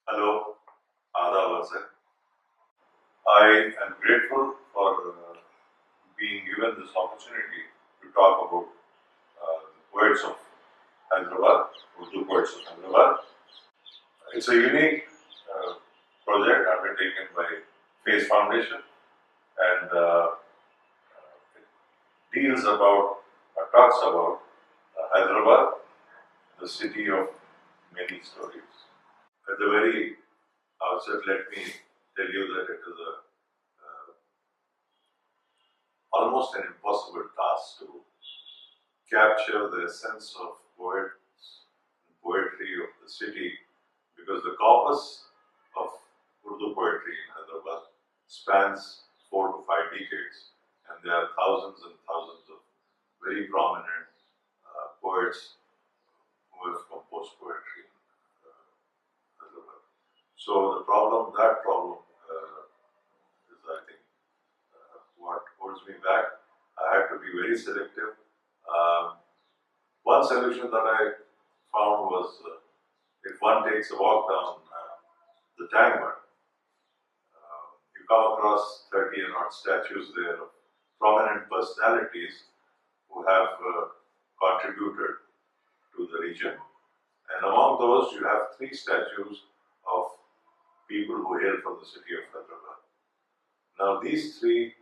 Hello, Adab sir. I am grateful for being given this opportunity to talk about the poets of Hyderabad, Urdu poets of Hyderabad. It's a unique project undertaken by Face Foundation, and it deals about, talks about Hyderabad, the city of many stories. At the very outset, let me tell you that it is almost an impossible task to capture the essence of poetry of the city, because the corpus of Urdu poetry in Hyderabad spans 4 to 5 decades, and there are thousands and thousands of very prominent poets who have composed poetry in Hyderabad. So that problem is, I think, what holds me back. I had to be very selective. One solution that I found was if one takes a walk down the Tangmud, you come across 30 and odd statues there of prominent personalities who have contributed to the region. And among those, you have 3 statues of people who hail from the city of Hyderabad. Now, these three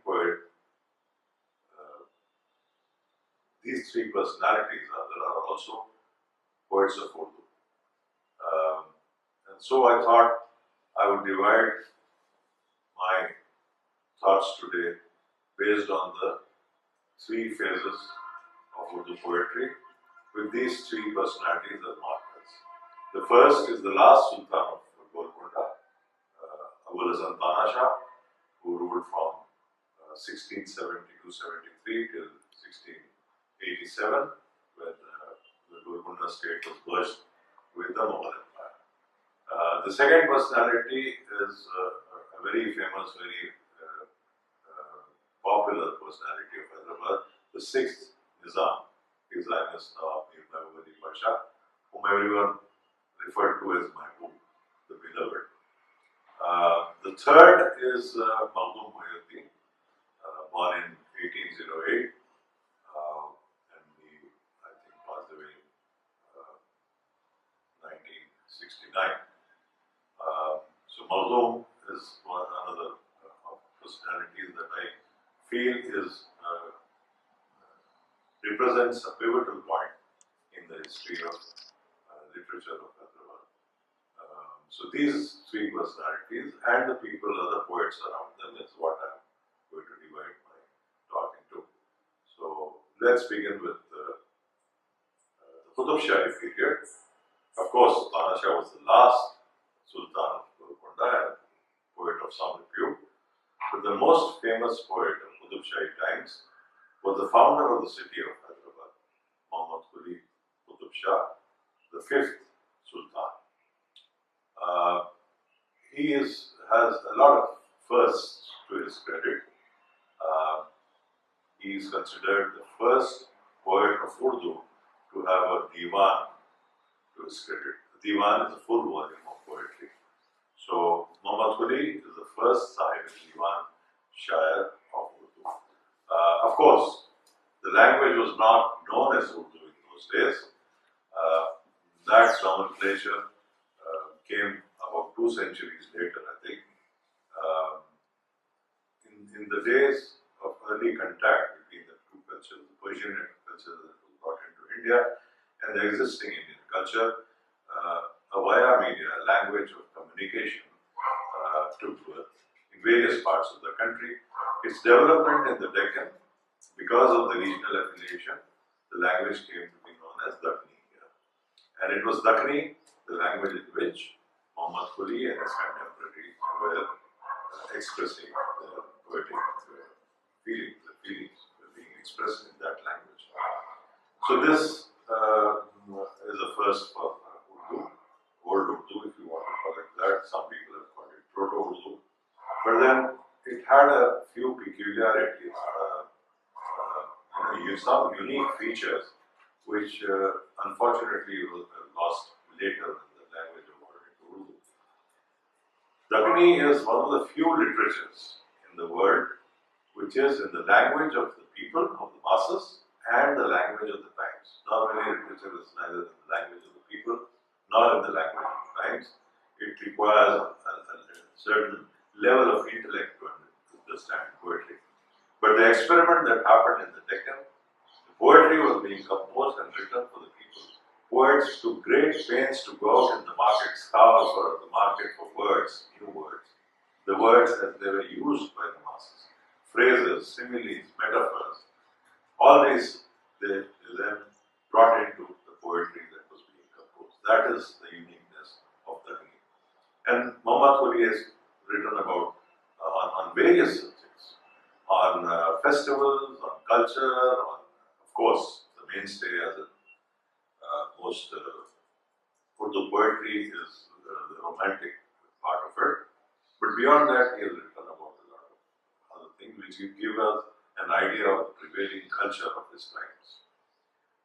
personalities are also poets of Urdu. And so I thought I would divide my thoughts today based on the 3 phases of Urdu poetry, with these 3 personalities as markers. The first is the last Sultan of Golconda, Abul Hasan Tana Shah, who ruled from 1672-73 till 1687, when the Golconda state was merged with the Mughal Empire. The second personality is a very famous, very popular personality of Hyderabad, the 6th Nizam, His Highness Nawab Mir Mehboob Ali Pasha, whom everyone referred to as Mehboob, the beloved. The third is Makhdoom Muhyiddin, born in 1808, and he, I think, passed away in 1969. So Makhdoom is another personality that I feel represents a pivotal point in the history of literature of Hyderabad. So these 3 personalities and the people, other poets around them, is what I'm going to divide my talk into. So let's begin with the Qutub Shahi period. Of course, Tana Shah was the last Sultan of Golconda and poet of some repute. But the most famous poet of Qutub Shahi times was the founder of the city of Hyderabad, Muhammad Quli Qutub Shah, the 5th Sultan. He has a lot of firsts to his credit. He is considered the first poet of Urdu to have a divan to his credit. The divan is a full volume of poetry. So Muhammad Quli is the first Sahib Diwan Shair of Urdu. Of course, the language was not known as Urdu in those days. That nomenclature came about 2 centuries later, I think. In the days of early contact between the 2 cultures, the Persian culture that was brought into India and the existing Indian culture, a via media, a language of communication, took birth in various parts of the country. Its development in the Deccan, because of the regional affiliation, the language came to be known as Dakhni here. And it was Dakhni, the language in which Muhammad Quli and his contemporaries were expressing their poetic feelings. The feelings were being expressed in that language. So this is a first for Urdu, Old Urdu, if you want to call it that. Some people have called it Proto-Urdu. But then it had a few peculiarities, some unique features which unfortunately was lost later when the language evolved into Urdu. Dakini is one of the few literatures in the world which is in the language of the people, of the masses, and the language of the times. Normally, literature is neither in the language of the people nor in the language of the times. It requires a certain level of intellect to understand poetry. But the experiment that happened in the Deccan, the poetry was being composed and written for the people. Poets took great pains to go out in the market, scour for the market for words, new words, the words as they were used by the masses. Phrases, similes, metaphors, all these they then brought into the poetry that was being composed. That is the uniqueness of Dakini. And Muhammad Quli has written about on various subjects, on festivals, on culture, on, of course, the mainstay as a most Urdu poetry is the romantic part of it. But beyond that, he has written about a lot of other things which will give us an idea of the prevailing culture of his times.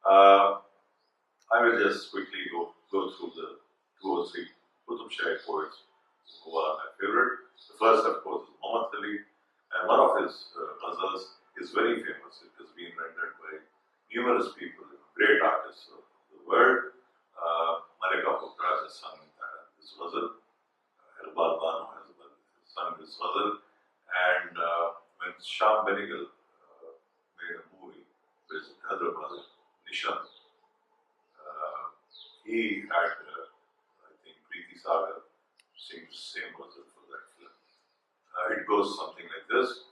I will just quickly go through the 2 or 3 Qutb Shahi poets who are my favorite. The first, of course, is Muhammad Ali, and one of his ghazals is very famous. It has been rendered by numerous people, great artists of the world. Malika Putra has sung this ghazal. Hyderabad Banu has sung this ghazal. And when Sham Benegal made a movie with Hyderabad, Nishan, he had, I think, Preeti Sagar sing the same ghazal for that film. It goes something like this: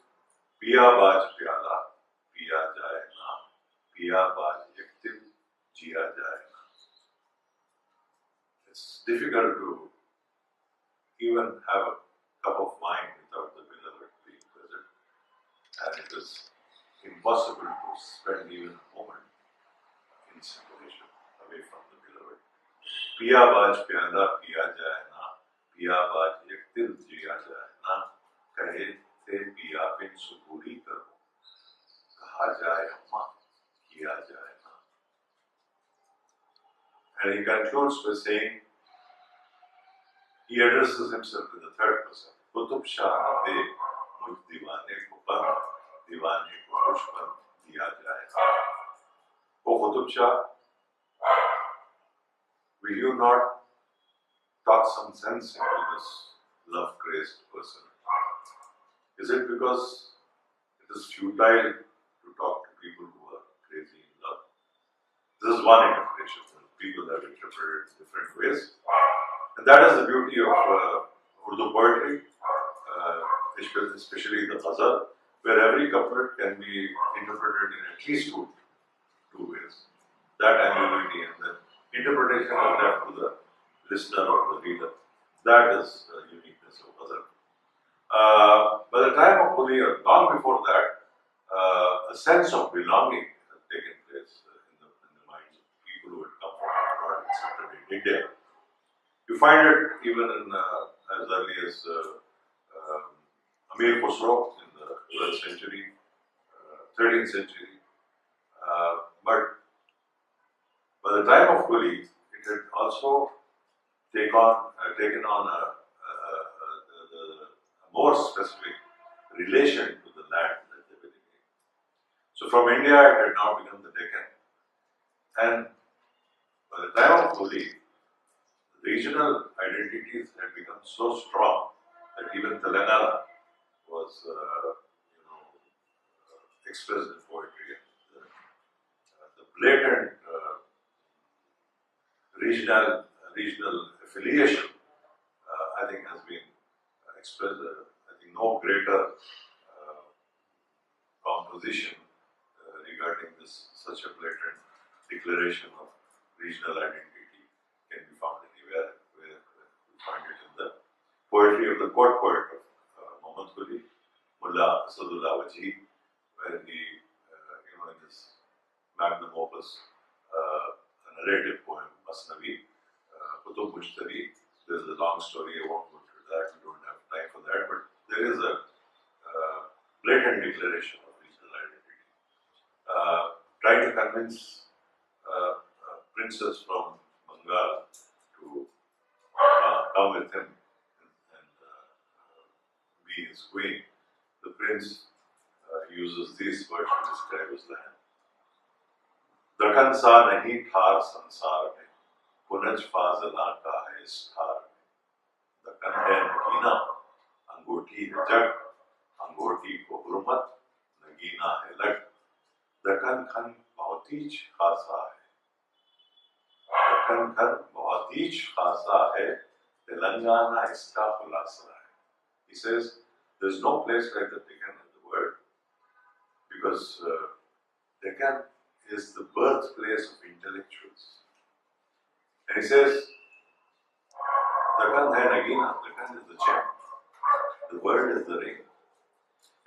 Piya Baj Pyala, Piya Jaye Na, Piya Baj Yaktil, Jiya Jaye Na. It's difficult to even have a cup of wine without the beloved being present, and it is impossible to spend even a moment in separation away from the beloved. Piya Baj Pyala, Piya Jaye Na, Piya Baj Yaktil, Jiya Jaye Na, Kahe te Piya bin Suburi Karo, Kaha Jaye Amma, Kiya Jaye Na. And he concludes by saying, he addresses himself in the third person. Qutb Shah de muj diwane ko band, diwane ko khushban diya jaye. O Qutb Shah, will you not talk some sense into this love-crazed person? Is it because it is futile to talk to people who are crazy in love? This is one interpretation. People have interpreted it in different ways. And that is the beauty of Urdu poetry, especially the ghazal, where every couplet can be interpreted in at least two ways. That ambiguity and the interpretation is left to the listener or the reader. That is the uniqueness of ghazal. By the time of Quli, or long before that, a sense of belonging had taken place in the minds of people who had come from abroad and settled in India. You find it even in as early as Amir Khusro in the 12th century, 13th century. But by the time of Quli, it had also taken on a more specific relation to the land that they were living in. So from India, it had now become the Deccan. And by the time of Quli, regional identities had become so strong that even Telangana was, expressed in poetry. The blatant regional affiliation, I think, has been expressed. I think no greater composition regarding such a blatant declaration of regional identity can be found anywhere. Where we find it in the poetry of the court poet of Muhammad Quli, Mullah Asadullah Wajhi, where he, in his magnum opus, a narrative poem, Masnavi, Qutub Mushtari. There's a long story, I won't go into that, we don't have time for that, but there is a blatant declaration of regional identity. Trying to convince a princess from Bengal to come with him and his queen, the prince uses these words to describe his land. Deccan सा नहीं ठार संसार में, पुनज फाजला का है इस ठार में. दखन है नगीना, अंगूठी है जग, अंगूठी को हुर्मत, नगीना है लग. दखन खन बहुत ही खासा है, दखन खन बहुत ही खासा है, तेलंगाना इसका खुलासा है. He says, there's no place like the Deccan in the world, because Deccan is the birthplace of intellectuals. And he says, Deccan hai nagina, Deccan is the gem, the world is the ring.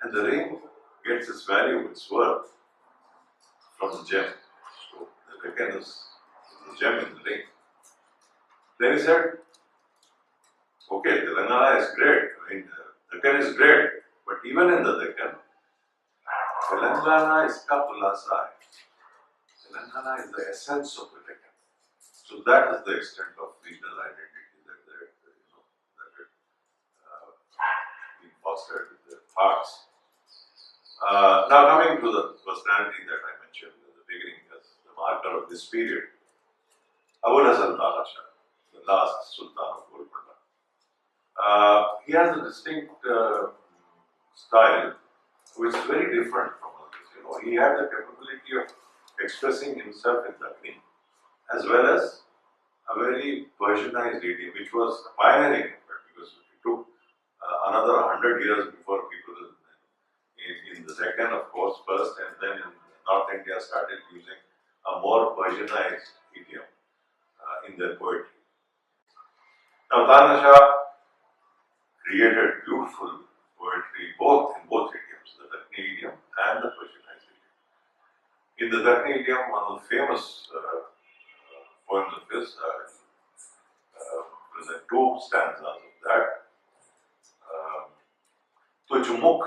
And the ring gets its value, its worth from the gem. So the Deccan is the gem in the ring. Then he said, okay, Telangana is great, Deccan is great, but even in the Deccan, Telangana is ka khulasa hai. Telangana is the essence of the Deccan. So that is the extent of regional identity that being fostered in the hearts. Now coming to the personality that I mentioned in the beginning as the marker of this period, Abul Hasan Tala Shah, the last Sultan of Golconda. He has a distinct style which is very different from others. He had the capability of expressing himself in Dakhni as well as a very Persianized idiom, which was pioneering because it took another 100 years before people in the Deccan, of course, first, and then in North India started using a more Persianized idiom in their poetry. Now, Tana Shah created beautiful poetry in both idioms, the Dakhni idiom and the Persianized idiom. In the Dakhni idiom, one of the famous poems of his, present two stanzas of that. तुझ मुख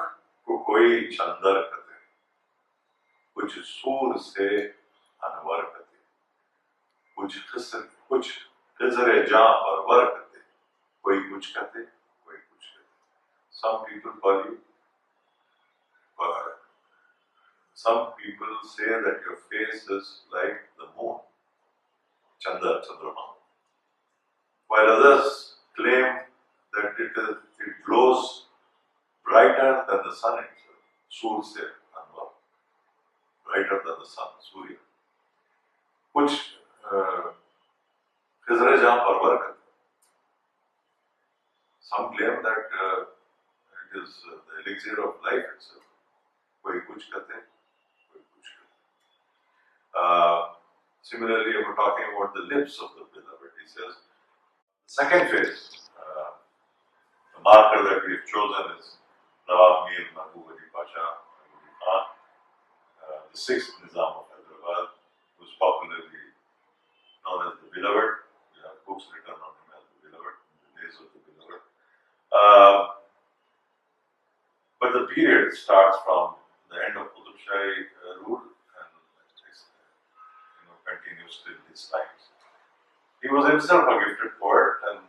को कोई चंदर कते, कुछ सूर से अनवर कते, कुछ खिजरे जां परवर कते, कोई कुछ कते, कोई कुछ कते. Some people call you, some people say that your face is like the moon, Chandrama, while others claim that it glows brighter than the sun itself, Surya Anwar, brighter than the sun, Surya. Which Khizre Jahan Parvar karte. Some claim that it is the elixir of life itself. Koi kuch karte, koi kuch karte. Similarly, we're talking about the lips of the beloved. He says, the second phase, the marker that we have chosen is Nawab Mir Mahbub Ali Pasha, the sixth Nizam of Hyderabad, who is popularly known as the Beloved. There are books written on him as the Beloved, in the days of the Beloved. But the period starts from the end of Qutub Shahi rule and continues till his times. He was himself a gifted poet, and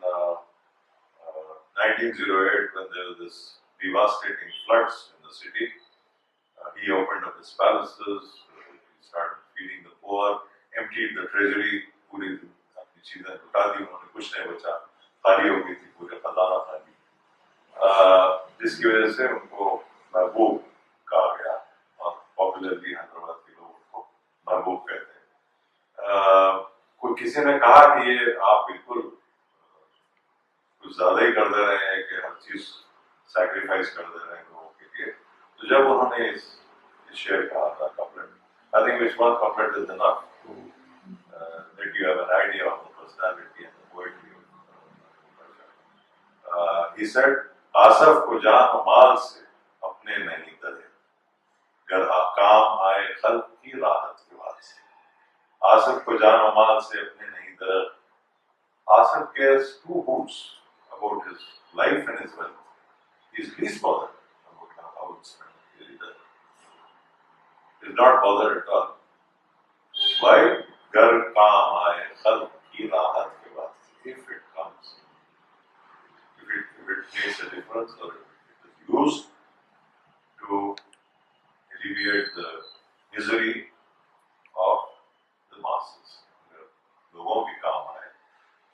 1908, when there was this devastating floods in the city, he opened up his palaces, he started feeding the poor, emptied the treasury, पूरी अपनी चीजें लुटा दी उन्होंने, कुछ नहीं बचा, खाली हो गई थी, पूरे खजाना खाली, जिसकी वजह से उनको महबूब कहा गया और पॉपुलरली हैदराबाद के लोग उनको महबूब कहते हैं. कोई किसी ने कहा कि ये आप बिल्कुल कुछ ज्यादा ही कर दे रहे हैं कि हर चीज सैक्रिफाइस कर दे रहे हैं लोगों के लिए. तो जब उन्होंने इस शेर कहा था couplet, I think which one couplet is enough that you have an idea of the personality and the poetry of he said, Asaf को जान माल से अपने नहीं डरे, गर काम आए खल्क की राहत के वास्ते. आसफ को जान माल से अपने नहीं डरे. Asif cares two hoots about his life and his wealth. He is least bothered about how it's spent. He really does. He is not bothered at all. Why? Gar kaam aaye khalq ki rahat ke waste. If it comes, if it makes a difference or if it is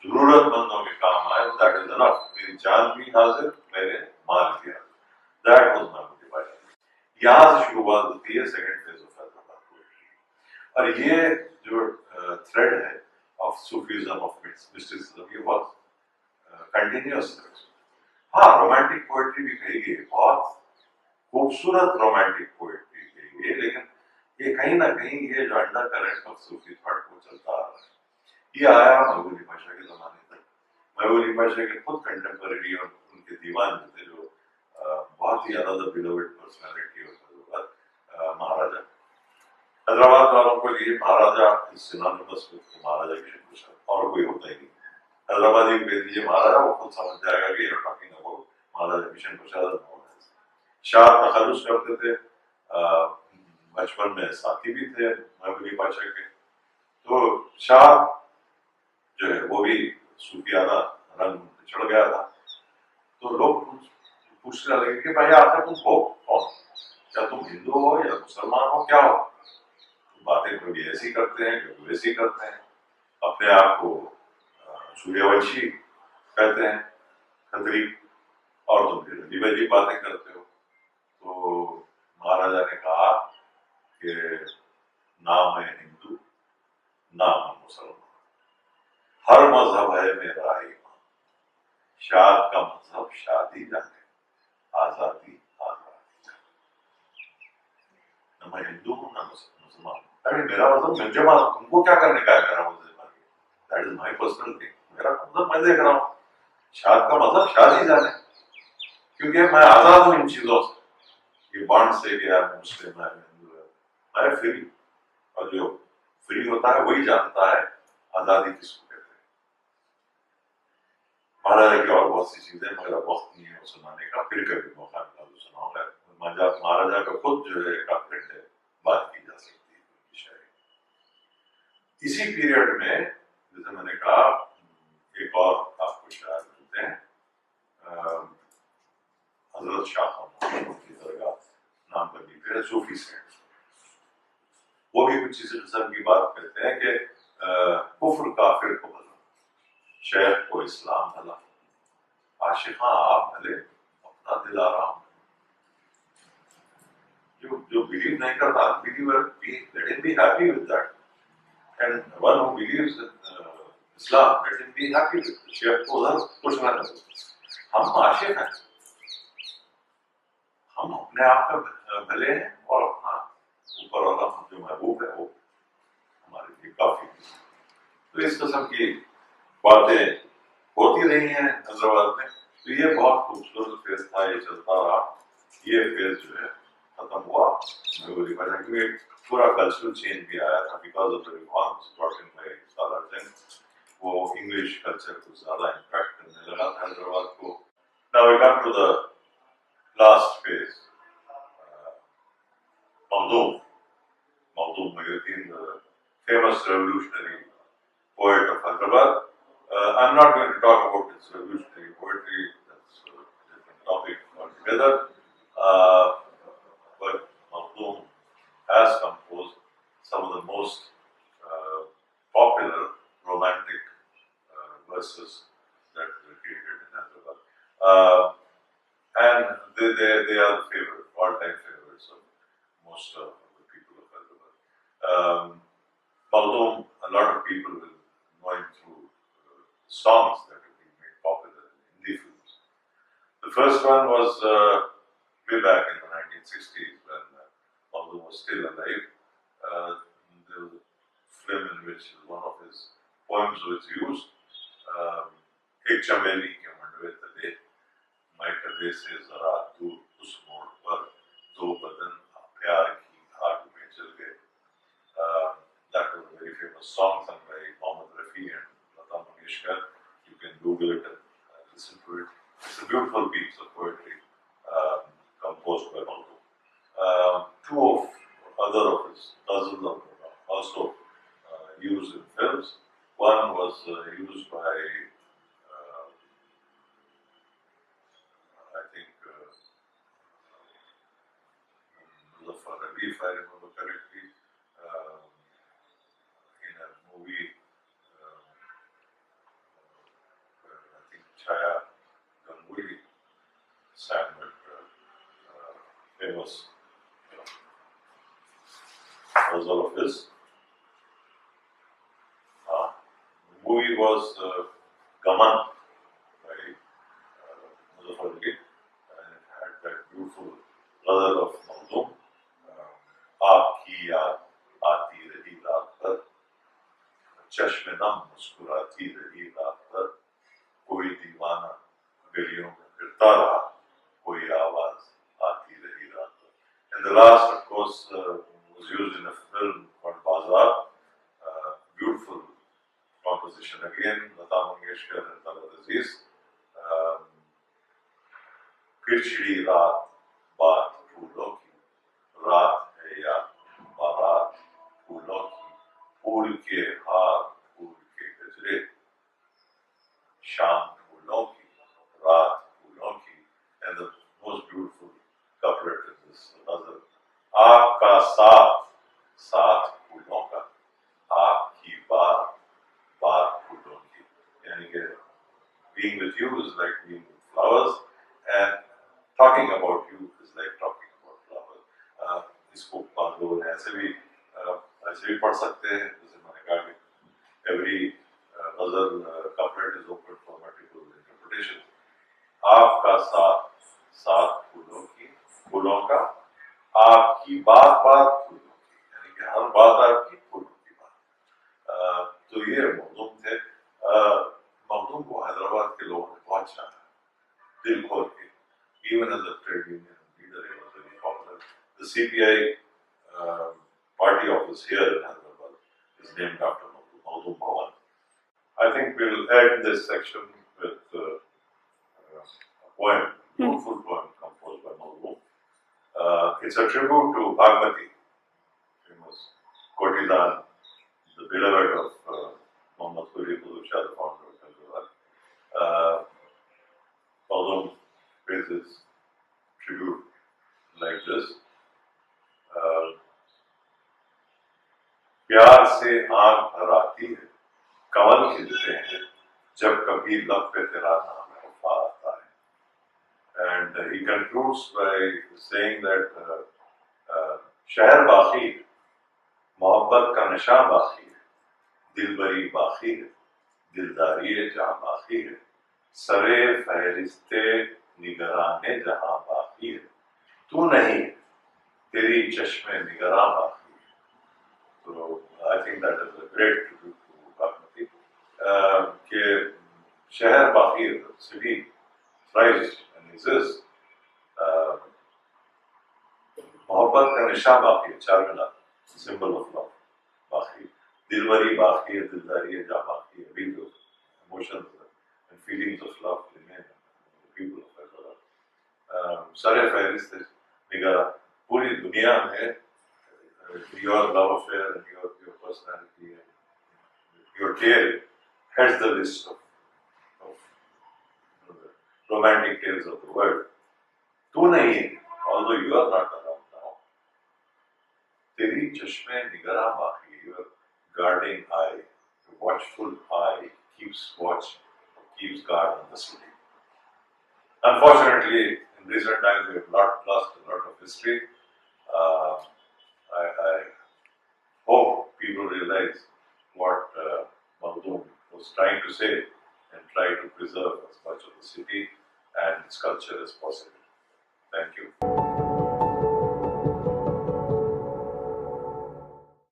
जरूरतमंदों के काम आए, that is enough. मेरी जान भी हाजिर, मेरे माल भी हाजिर, दैट वाज माय मोटिवेशन। यहाँ से शुरुआत होती है second phase of Hyderabad poetry. और ये जो थ्रेड है ऑफ सूफीज्म, ऑफ मिस्टिसिज्म, ये बहुत कंटिन्यूअस है। हाँ, रोमांटिक पोएट्री भी कही गई, बहुत खूबसूरत रोमांटिक पोएट्री कही गई, लेकिन ये कहीं ना कहीं ये जो under current of Sufi thought को चलता आ रहा है, ये आया महबूबी पाशा के जमाने तक। महबूबी पाशा के खुद कंटेम्पररी और उनके दीवान थे जो बहुत ही अनदर बिलोवेड पर्सनालिटी ऑफ महाराजा। हैदराबाद वालों को लिए महाराजा सिनोनिमस विद महाराजा किशन प्रसाद, और कोई होता ही नहीं। हैदराबादी को कह दीजिए महाराजा, वो खुद समझ जाएगा कि यू आर टॉकिंग अबाउट महाराजा किशन प्रसाद। शाह तखल्लुस करते थे, बचपन में साथी भी थे महबूबी पाशा के, तो शाह जो है वो भी सूफियाना रंग चढ़ गया था। तो लोग पूछने लगे कि भाई आखिर तुम हो कौन, क्या तुम हिंदू हो या मुसलमान हो, क्या हो? बातें कभी ऐसी करते हैं, कभी वैसी करते हैं, अपने आप को सूर्यवंशी कहते हैं, खत्री, और तुम फिर अजीब अजीब बातें करते हो। तो महाराजा ने कहा कि ना मैं हिंदू, ना मैं मुसलमान, हर मजहब है मेरा ईमान, शाद का मजहब शादी जाने, आजादी आजादी। न मैं हिंदू हूँ ना मुसलमान। अरे मेरा मजहब मुझे मानो, तुमको क्या करने का है मेरा मजहब? That is my personal thing, मेरा मजहब मैं देख रहा हूँ। शाद का मजहब शादी जाने, क्योंकि मैं आजाद हूँ इन चीजों से, ये बॉन्ड से कि यार मुस्लिम है, हिंदू है, मैं फ्री। और जो फ्री होता है वही जानता है आजादी किसको कहते हैं। महाराजा की और बहुत सी चीजें, मगर वक्त नहीं है सुनाने का, फिर कभी मौका मिला तो सुनाऊंगा। महाराजा का खुद जो है काफी बात की जा सकती है शायद। इसी पीरियड में जैसे मैंने कहा, एक और आपको शायद मिलते हैं, हजरत शाह की दरगाह नाम पर भी फिर सूफी से, वो भी कुछ इस किस्म की बात करते हैं कि कुफ्र काफिर को भला, शेख को इस्लाम भला, आशिका आप भले, अपना दिल आराम। जो बिलीव नहीं करता, unbeliever, let him be happy with that, and one who believes in Islam, let him be happy with it। Sheikh को उधर कुछ ना करो, हम आशिक हैं, हम अपने आप में भले हैं, और अपना ऊपर वाला जो महबूब है वो हमारे लिए काफी। तो इस किस्म की बातें होती रही हैं हैदराबाद में। तो ये बहुत खूबसूरत फेज था, ये चलता रहा। ये फेज जो है खत्म हुआ महबूबी पाशा, क्योंकि पूरा कल्चरल चेंज भी आया था because of the reforms brought in by Salar Jung. वो इंग्लिश कल्चर को ज्यादा इम्पैक्ट करने लगा था हैदराबाद को। Now we come to the last phase, Makhdoom Muhyiddin, the famous revolutionary poet of Hyderabad. I'm not going to talk about his revolutionary poetry, that's a different topic altogether. But Makhdoom has composed some of the most popular romantic verses that were created in Hyderabad. And they are the favorite, all-time favorites of most of the people of Hyderabad. Although a lot of people will know him through songs that have been made popular in Hindi films. The first one was way back in the 1960s when Makhdoom was still alive. There was a film in which one of his poems was used. एक चमेली के मंडवे तले, मैं कदे से जरा दूर उस मोड़ पर, दो बदन प्यार की आग में जल गए. That was a very famous song sung by Mohammed Rafi and Lata Mangeshkar. You can Google it and listen to it. It's a beautiful piece of poetry composed by Makhdoom. Two of other of his ghazals are also used in films. One was used by I think Muzaffar Ali, if I remember correctly, in a movie famous ghazal of his. The movie was Gaman by Conservator, and it had that beautiful ghazal of Maudum. आपकी याद आती रही रात भर, चश्मे नम मुस्कुराती रही रात भर, कोई दीवाना गलियों में फिरता रहा, कोई आवाज आती रही रात भर. And the last, of course, was used in a film called Bazaar. Beautiful composition again, Lata Mangeshkar and Talab Aziz. फिर छिड़ी रात बात फूलों की, रात है या बारात फूलों की, फूल के हार फूल के गजरे, शाम फूलों की, रात फूलों की. And the most beautiful couplet in this ghazal, आपका साथ साथ फूलों का, आपकी बात बात फूलों की. यानी कि being with you is like being with flowers, and talking about you is like talking about flowers. इसको लोग ऐसे भी पढ़ सकते हैं, जैसे मैंने कहा कि every ghazal couplet is open for multiple interpretations. आपका साथ साथ फूलों की, फूलों का, आपकी बात बात फूलों की, यानी कि हर बात आपकी फूलों की बात. तो ये मखदूम थे. मखदूम को हैदराबाद के लोगों ने बहुत चाहा, दिल खोल के. Even as a trade union leader, he was very popular. The CPI party office here in Hyderabad is named after Maudum Bhawan. I think we'll end this section with a poem, a beautiful poem composed by Maudum. It's a tribute to Bhagmati, famous courtesan, the beloved of Muhammad Quli Qutb Shah, the founder of Hyderabad. Maudum pays his tribute like this. प्यार से आंख भर आती है, कमल खिलते हैं, जब कभी लब पे तेरा नाम वफा आता है. And he concludes by saying that शहर बाकी है, मोहब्बत का नशा बाकी है, दिलबरी बाकी है, दिलदारी जहाँ बाकी है, सरे फहरिस्ते निगराने जहाँ बाकी है, तू नहीं तेरी चश्मे निगरां बाकी. So I think that is a great tribute to Bhagmati. कि शहर बाकी है, city thrives and exists. मोहब्बत का निशा बाकी है, चारमीनार, symbol of love बाकी, दिलबरी बाकी है, दिलदारी जहाँ बाकी है. These emotions and feelings of love remain in the people of Hyderabad. सारे फहरिस्त निगाह पूरी दुनिया में your love affair and your personality and your tale heads the list of the romantic tales of the world. तू नहीं, although you are not around now, तेरी चश्मे निगरां बाकी, your guarding eye, your watchful eye keeps watch, keeps guard on the city. Unfortunately, in recent times we have lost a lot of history. I hope people realize what Maudum was trying to say and try to preserve as much of the city and its culture as possible. Thank you.